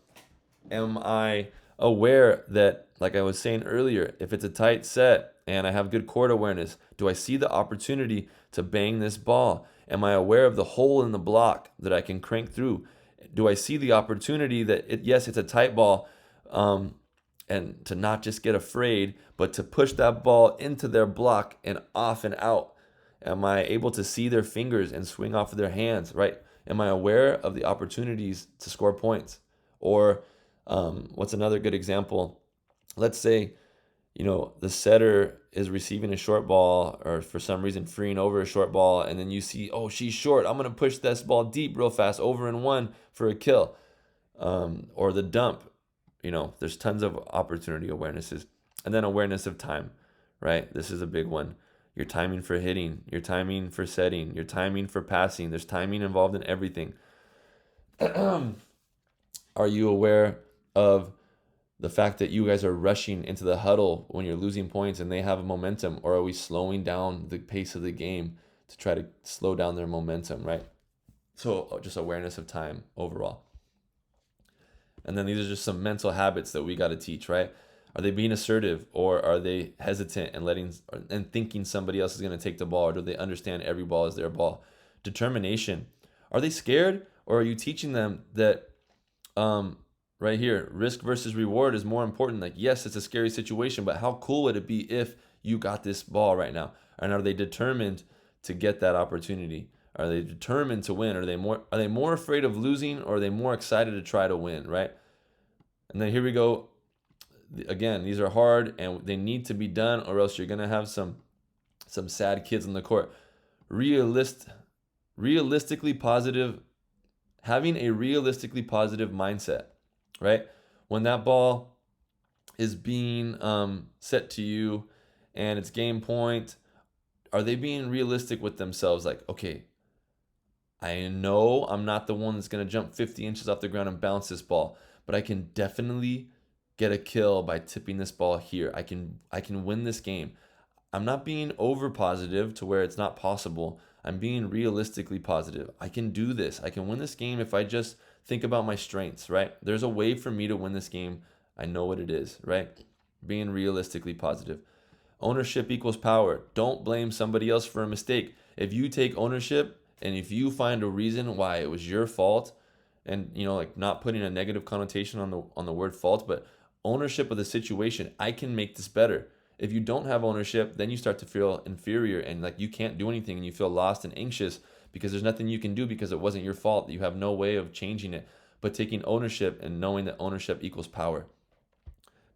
Am I aware that, like I was saying earlier, if it's a tight set and I have good court awareness, do I see the opportunity to bang this ball? Am I aware of the hole in the block that I can crank through? Do I see the opportunity that, yes, it's a tight ball, and to not just get afraid, but to push that ball into their block and off and out? Am I able to see their fingers and swing off of their hands, right? Am I aware of the opportunities to score points? Or what's another good example? Let's say, the setter is receiving a short ball or for some reason freeing over a short ball, and then you see, oh, she's short. I'm going to push this ball deep real fast over and one for a kill. Or the dump. There's tons of opportunity awarenesses. And then awareness of time, right? This is a big one. Your timing for hitting, your timing for setting, your timing for passing. There's timing involved in everything. Are you aware of the fact that you guys are rushing into the huddle when you're losing points and they have a momentum? Or are we slowing down the pace of the game to try to slow down their momentum, right? So just awareness of time overall. And then these are just some mental habits that we got to teach, right? Are they being assertive, or are they hesitant and thinking somebody else is going to take the ball, or do they understand every ball is their ball? Determination. Are they scared, or are you teaching them that right here, risk versus reward is more important? Like, yes, it's a scary situation, but how cool would it be if you got this ball right now? And are they determined to get that opportunity? Are they determined to win? Are they more afraid of losing, or are they more excited to try to win, right? And then here we go. Again, these are hard and they need to be done, or else you're gonna have some sad kids on the court. Realistically positive, having a realistically positive mindset, right? When that ball is being set to you and it's game point, are they being realistic with themselves? Like, okay, I know I'm not the one that's going to jump 50 inches off the ground and bounce this ball, but I can definitely get a kill by tipping this ball here. I can win this game. I'm not being over positive to where it's not possible. I'm being realistically positive. I can do this. I can win this game if I just think about my strengths, right? There's a way for me to win this game. I know what it is, right? Being realistically positive. Ownership equals power. Don't blame somebody else for a mistake. If you take ownership and if you find a reason why it was your fault, and like not putting a negative connotation on the word fault, but ownership of the situation, I can make this better. If you don't have ownership, then you start to feel inferior and like you can't do anything and you feel lost and anxious because there's nothing you can do because it wasn't your fault. You have no way of changing it. But taking ownership and knowing that ownership equals power.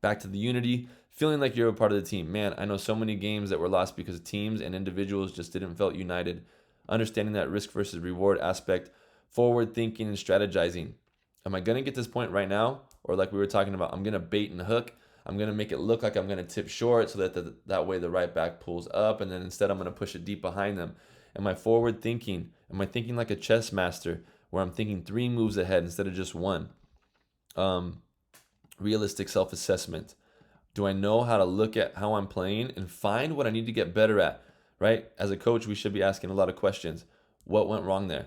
Back to the unity, feeling like you're a part of the team. Man, I know so many games that were lost because teams and individuals just didn't felt united. Understanding that risk versus reward aspect, forward thinking and strategizing. Am I going to get this point right now? Or like we were talking about, I'm going to bait and hook. I'm going to make it look like I'm going to tip short so that that way the right back pulls up, and then instead I'm going to push it deep behind them. Am I forward thinking? Am I thinking like a chess master where I'm thinking 3 moves ahead instead of just one? Realistic self-assessment. Do I know how to look at how I'm playing and find what I need to get better at, right? As a coach, we should be asking a lot of questions. What went wrong there?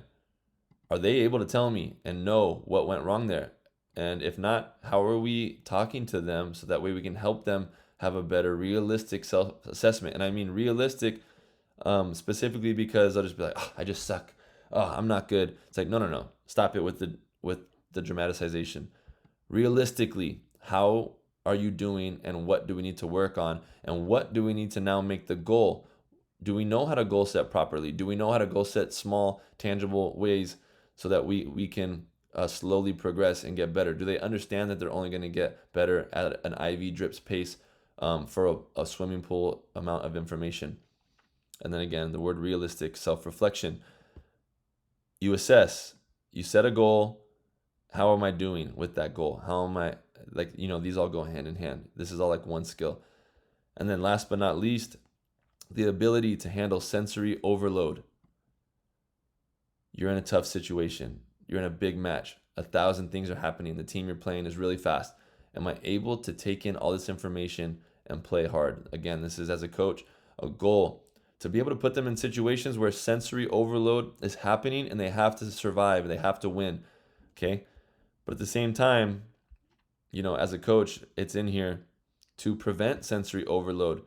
Are they able to tell me and know what went wrong there? And if not, how are we talking to them so that way we can help them have a better realistic self-assessment? And I mean realistic specifically because they'll just be like, oh, I just suck. Oh, I'm not good. It's like, no. Stop it with the dramatization. Realistically, how are you doing and what do we need to work on? And what do we need to now make the goal? Do we know how to goal set properly? Do we know how to goal set small, tangible ways so that we can slowly progress and get better? Do they understand that they're only going to get better at an IV drips pace for a swimming pool amount of information? And then again, the word realistic, self-reflection. You assess, you set a goal. How am I doing with that goal? How am I, like, these all go hand in hand. This is all like one skill. And then last but not least, the ability to handle sensory overload. You're in a tough situation. You're in a big match. 1,000 things are happening. The team you're playing is really fast. Am I able to take in all this information and play hard? Again, this is, as a coach, a goal to be able to put them in situations where sensory overload is happening and they have to survive, they have to win. Okay? But at the same time, as a coach, it's in here to prevent sensory overload.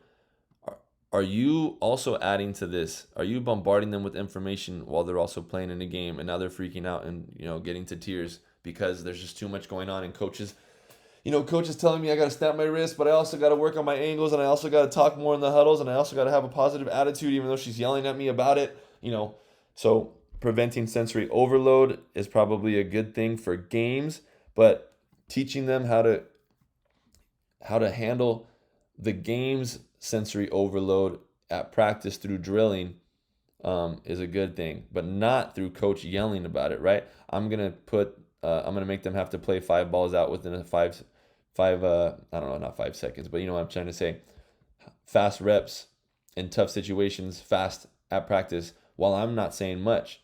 Are you also adding to this? Are you bombarding them with information while they're also playing in a game and now they're freaking out and getting to tears because there's just too much going on, and coach is telling me I got to snap my wrist, but I also got to work on my angles, and I also got to talk more in the huddles, and I also got to have a positive attitude even though she's yelling at me about it, So preventing sensory overload is probably a good thing for games, but teaching them how to handle the game's sensory overload at practice through drilling is a good thing, but not through coach yelling about it, right? I'm gonna make them have to play 5 balls out within a five, I don't know, not 5 seconds, but you know what I'm trying to say. Fast reps in tough situations, fast at practice, while I'm not saying much.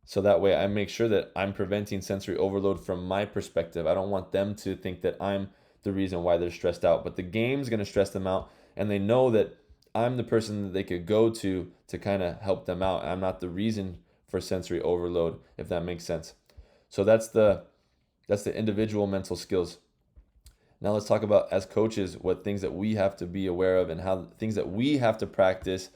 So that way I make sure that I'm preventing sensory overload from my perspective. I don't want them to think that I'm the reason why they're stressed out, but the game's going to stress them out, and they know that I'm the person that they could go to kind of help them out. I'm not the reason for sensory overload, if that makes sense. So that's the individual mental skills. Now let's talk about, as coaches, what things that we have to be aware of and how things that we have to practice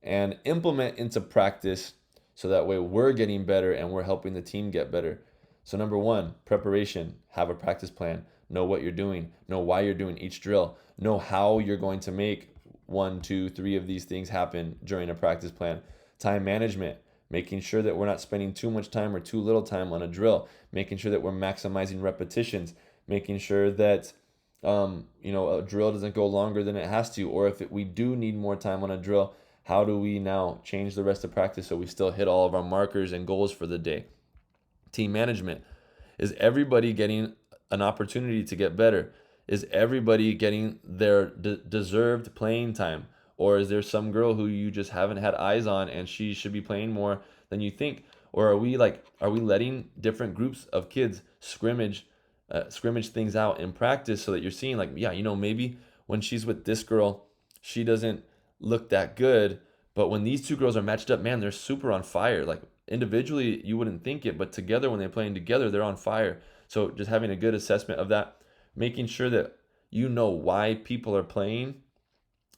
and implement into practice, so that way we're getting better and we're helping the team get better. So number one, preparation. Have a practice plan. Know what you're doing. Know why you're doing each drill. Know how you're going to make 1, 2, 3 of these things happen during a practice plan. Time management. Making sure that we're not spending too much time or too little time on a drill. Making sure that we're maximizing repetitions. Making sure that a drill doesn't go longer than it has to, or if we do need more time on a drill, how do we now change the rest of practice so we still hit all of our markers and goals for the day? Team management. Is everybody getting an opportunity to get better? Is everybody getting their deserved playing time? Or is there some girl who you just haven't had eyes on and she should be playing more than you think? Or are we letting different groups of kids scrimmage things out in practice, so that you're seeing, like, yeah, maybe when she's with this girl, she doesn't look that good, but when these two girls are matched up, man, they're super on fire. Like, individually you wouldn't think it, but together, when they're playing together, they're on fire. So just having a good assessment of that, making sure that you know why people are playing,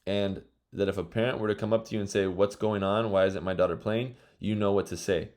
and that if a parent were to come up to you and say, what's going on, why isn't my daughter playing, you know what to say.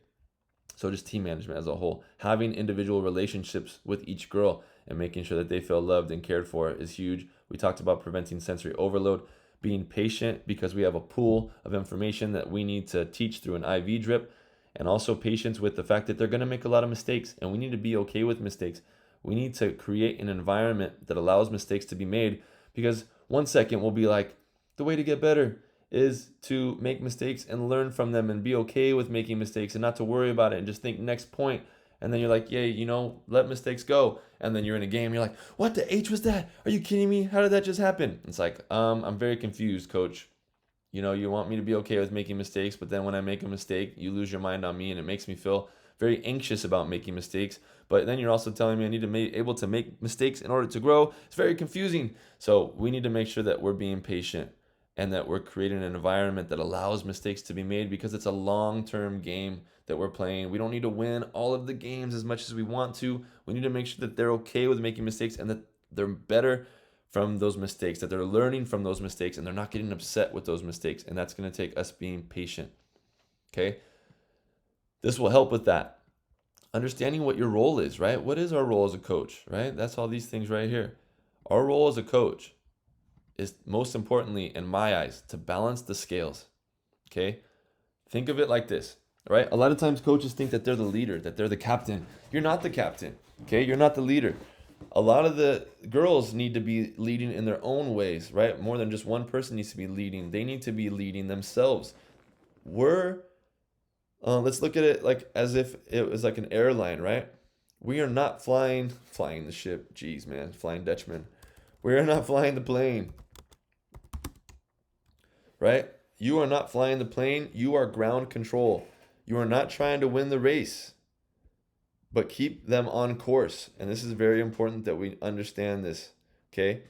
So just team management as a whole, having individual relationships with each girl and making sure that they feel loved and cared for is huge. We talked about preventing sensory overload, being patient because we have a pool of information that we need to teach through an IV drip, and also patience with the fact that they're going to make a lot of mistakes, and we need to be okay with mistakes. We need to create an environment that allows mistakes to be made, because 1 second we'll be like, the way to get better is to make mistakes and learn from them and be okay with making mistakes and not to worry about it and just think next point. And then you're like, yeah, let mistakes go. And then you're in a game, you're like, what the H was that? Are you kidding me? How did that just happen? It's like, I'm very confused, coach. You want me to be okay with making mistakes, but then when I make a mistake, you lose your mind on me, and it makes me feel very anxious about making mistakes. But then you're also telling me I need to be able to make mistakes in order to grow. It's very confusing. So we need to make sure that we're being patient and that we're creating an environment that allows mistakes to be made, because it's a long-term game that we're playing. We don't need to win all of the games as much as we want to. We need to make sure that they're okay with making mistakes and that they're better from those mistakes, that they're learning from those mistakes, and they're not getting upset with those mistakes. And that's going to take us being patient. Okay? This will help with that. Understanding what your role is, right? What is our role as a coach, right? That's all these things right here. Our role as a coach is, most importantly, in my eyes, to balance the scales. Okay? Think of it like this. right? A lot of times coaches think that they're the leader, that they're the captain. You're not the captain, okay? You're not the leader. A lot of the girls need to be leading in their own ways, right? More than just one person needs to be leading. They need to be leading themselves. We're let's look at it like as if it was like an airline, right? We are not flying the ship. Jeez, man, flying Dutchman. We are not flying the plane, right? You are not flying the plane. You are ground control. You are not trying to win the race, but keep them on course. And this is very important that we understand this. Okay?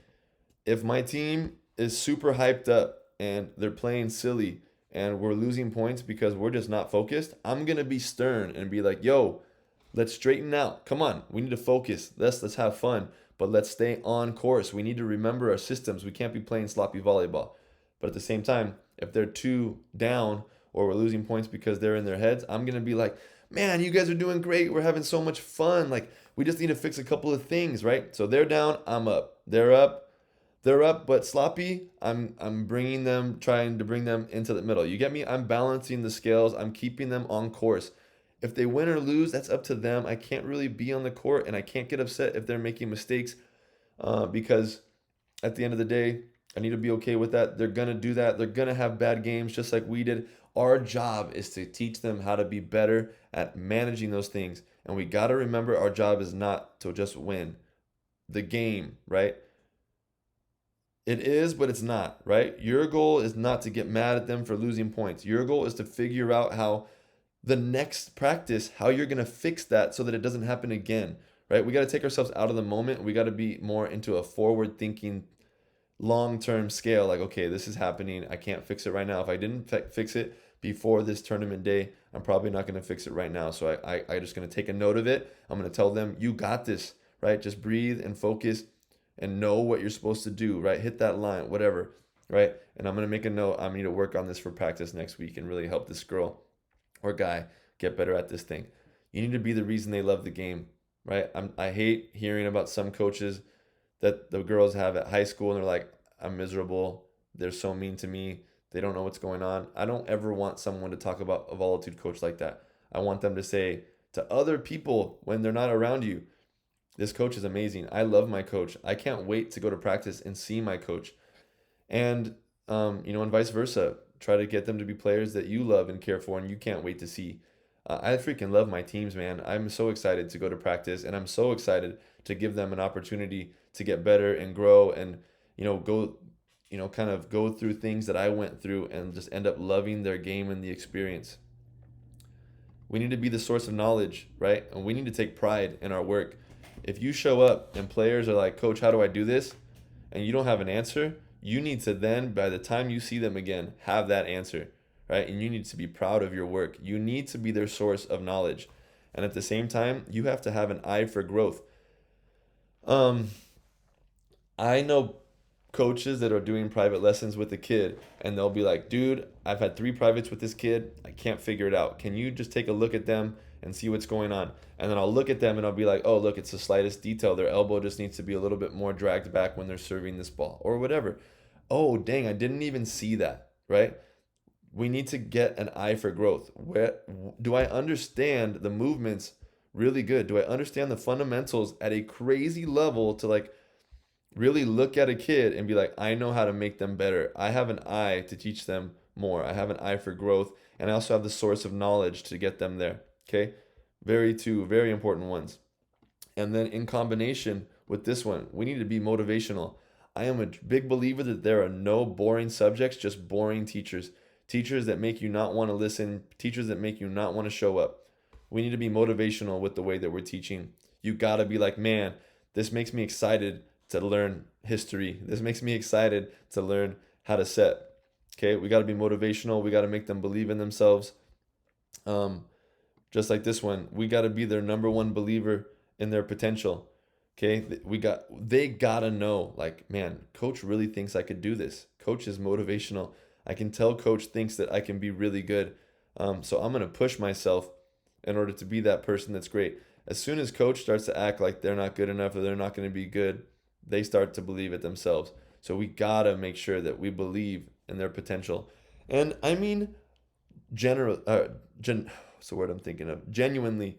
If my team is super hyped up and they're playing silly and we're losing points because we're just not focused, I'm gonna be stern and be like, yo, let's straighten out. Come on, we need to focus. Let's have fun, but let's stay on course. We need to remember our systems. We can't be playing sloppy volleyball. But at the same time, if they're too down or we're losing points because they're in their heads, I'm gonna be like, man, you guys are doing great. We're having so much fun. Like we just need to fix a couple of things, right? So they're down, I'm up. They're up but sloppy. I'm bringing them, trying to bring them into the middle. You get me? I'm balancing the scales. I'm keeping them on course. If they win or lose, that's up to them. I can't really be on the court, and I can't get upset if they're making mistakes, because at the end of the day, I need to be okay with that. They're gonna do that. They're gonna have bad games just like we did. Our job is to teach them how to be better at managing those things. And we got to remember our job is not to just win the game, right? It is, but it's not, right? Your goal is not to get mad at them for losing points. Your goal is to figure out how the next practice, how you're going to fix that so that it doesn't happen again, right? We got to take ourselves out of the moment. We got to be more into a forward thinking, long term scale. Like, okay, this is happening. I can't fix it right now. If I didn't fix it before this tournament day, I'm probably not going to fix it right now. So I just going to take a note of it. I'm going to tell them, you got this, right? Just breathe and focus and know what you're supposed to do, right? Hit that line, whatever, right? And I'm going to make a note. I need to work on this for practice next week and really help this girl or guy get better at this thing. You need to be the reason they love the game, right? I hate hearing about some coaches that the girls have at high school and they're like, I'm miserable. They're so mean to me. They don't know what's going on. I don't ever want someone to talk about a volitude coach like that. I want them to say to other people when they're not around you, this coach is amazing. I love my coach. I can't wait to go to practice and see my coach. And, and vice versa. Try to get them to be players that you love and care for and you can't wait to see. I freaking love my teams, man. I'm so excited to go to practice and I'm so excited to give them an opportunity to get better and grow and, go, kind of go through things that I went through and just end up loving their game and the experience. We need to be the source of knowledge, right? And we need to take pride in our work. If you show up and players are like, Coach, how do I do this? And you don't have an answer, you need to then, by the time you see them again, have that answer, right? And you need to be proud of your work. You need to be their source of knowledge. And at the same time, you have to have an eye for growth. Um, I know coaches that are doing private lessons with a kid and they'll be like, dude, I've had 3 privates with this kid. I can't figure it out. Can you just take a look at them and see what's going on? And then I'll look at them and I'll be like, oh, look, it's the slightest detail. Their elbow just needs to be a little bit more dragged back when they're serving this ball or whatever. Oh, dang, I didn't even see that, right? We need to get an eye for growth. Where do I understand the movements really good? Do I understand the fundamentals at a crazy level to like really look at a kid and be like, I know how to make them better. I have an eye to teach them more. I have an eye for growth, and I also have the source of knowledge to get them there. Okay, two very important ones. And then in combination with this one, we need to be motivational. I am a big believer that there are no boring subjects, just boring teachers. Teachers that make you not want to listen, teachers that make you not want to show up. We need to be motivational with the way that we're teaching. You got to be like, man, this makes me excited to learn history. This makes me excited to learn how to set. Okay, we got to be motivational. We got to make them believe in themselves. Um, just like this one, we got to be their number one believer in their potential. Okay, they gotta know, like, man, coach really thinks I could do this. Coach is motivational. I can tell coach thinks that I can be really good. So I'm gonna push myself in order to be that person that's great. As soon as coach starts to act like they're not good enough or they're not gonna be good, they start to believe it themselves. So we gotta make sure that we believe in their potential. And I mean, general, what's the word I'm thinking of? Genuinely,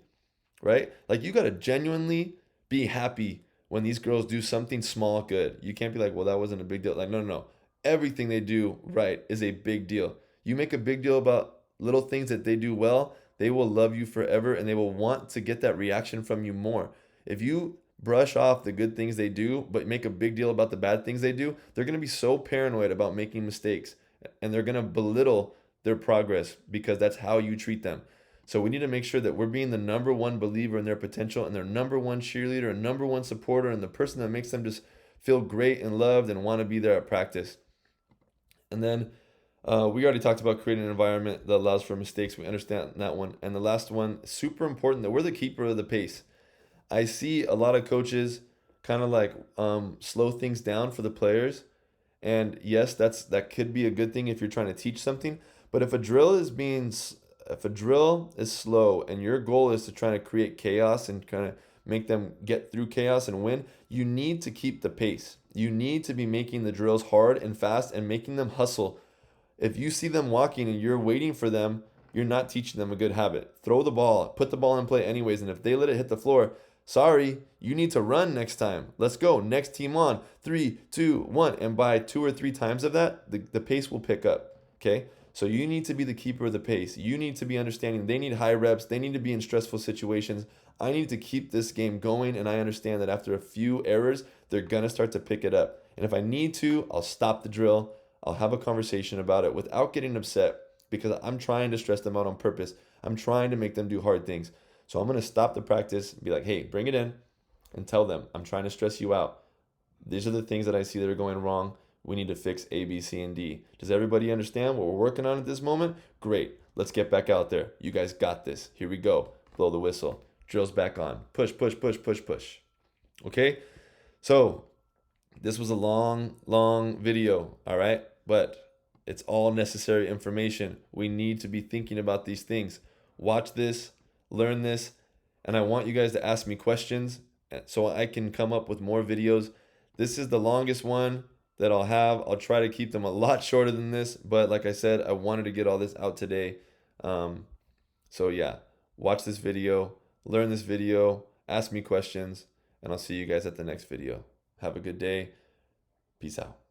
right? Like you gotta genuinely be happy when these girls do something small good. You can't be like, well, that wasn't a big deal. Like, no, no, no. Everything they do right is a big deal. You make a big deal about little things that they do well, they will love you forever and they will want to get that reaction from you more. If you brush off the good things they do, but make a big deal about the bad things they do, they're gonna be so paranoid about making mistakes and they're gonna belittle their progress because that's how you treat them. So we need to make sure that we're being the number one believer in their potential and their number one cheerleader and number one supporter and the person that makes them just feel great and loved and want to be there at practice. And then we already talked about creating an environment that allows for mistakes. We understand that one. And the last one, super important that we're the keeper of the pace. I see a lot of coaches kind of like slow things down for the players. And yes, that could be a good thing if you're trying to teach something. But if a drill is slow and your goal is to try to create chaos and kind of make them get through chaos and win, you need to keep the pace. You need to be making the drills hard and fast and making them hustle. If you see them walking and you're waiting for them, you're not teaching them a good habit. Throw the ball, put the ball in play anyways, and if they let it hit the floor, sorry, you need to run next time. Let's go. Next team on. 3, 2, 1. And by 2 or 3 times of that, the pace will pick up. Okay? So you need to be the keeper of the pace. You need to be understanding they need high reps. They need to be in stressful situations. I need to keep this game going, and I understand that after a few errors, they're going to start to pick it up. And if I need to, I'll stop the drill. I'll have a conversation about it without getting upset because I'm trying to stress them out on purpose. I'm trying to make them do hard things. So I'm going to stop the practice and be like, hey, bring it in and tell them, I'm trying to stress you out. These are the things that I see that are going wrong. We need to fix A, B, C, and D. Does everybody understand what we're working on at this moment? Great. Let's get back out there. You guys got this. Here we go. Blow the whistle. Drills back on. Push, push, push, push, push. Okay? So this was a long, long video, all right? But it's all necessary information. We need to be thinking about these things. Watch this, learn this, and I want you guys to ask me questions so I can come up with more videos. This is the longest one that I'll have. I'll try to keep them a lot shorter than this, but like I said, I wanted to get all this out today. So yeah, watch this video, learn this video, ask me questions, and I'll see you guys at the next video. Have a good day. Peace out.